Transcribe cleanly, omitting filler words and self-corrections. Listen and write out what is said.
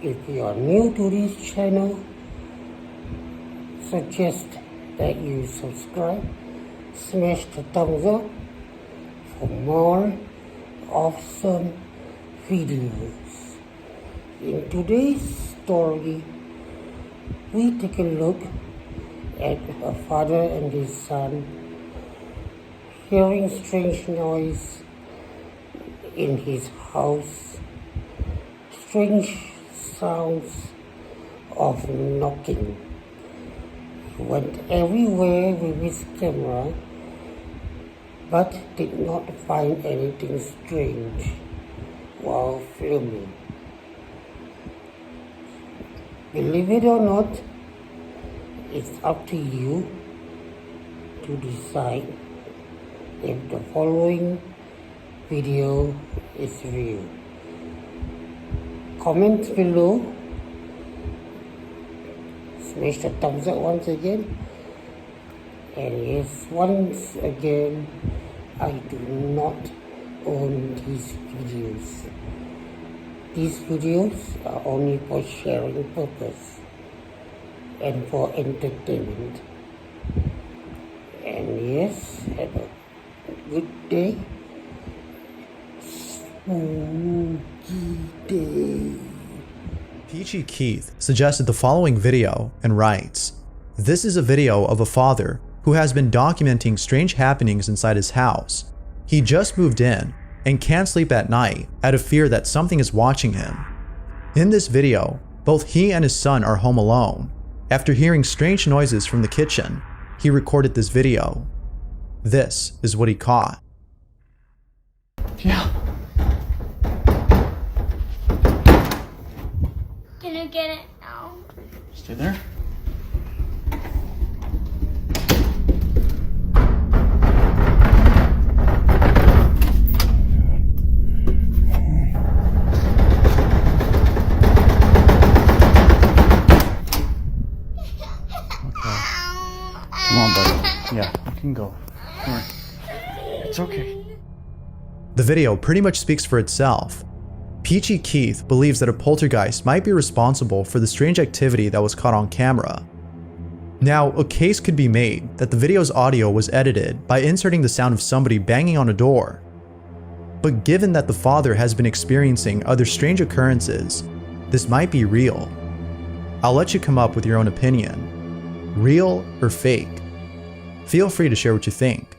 If you are new to this channel, suggest that you subscribe, smash the thumbs up for more awesome videos. In today's story, we take a look at a father and his son hearing strange noise in his house, strange sounds of knocking. He went everywhere with his camera but did not find anything strange while filming. Believe it or not, it's up to you to decide if the following video is real. Comment below, smash the thumbs up once again, and yes, once again, I do not own these videos. These videos are only for sharing purpose and for entertainment. And yes, have a good day. Spooky day. Peachy Keith suggested the following video and writes, "This is a video of a father who has been documenting strange happenings inside his house. He just moved in and can't sleep at night out of fear that something is watching him. In this video, both he and his son are home alone. After hearing strange noises from the kitchen, he recorded this video. This is what he caught." Yeah. Can you get it now? Stay there. Come on, buddy. Yeah, you can go. Come on. It's okay. The video pretty much speaks for itself. Peachy Keith believes that a poltergeist might be responsible for the strange activity that was caught on camera. Now, a case could be made that the video's audio was edited by inserting the sound of somebody banging on a door. But given that the father has been experiencing other strange occurrences, this might be real. I'll let you come up with your own opinion. Real or fake? Feel free to share what you think.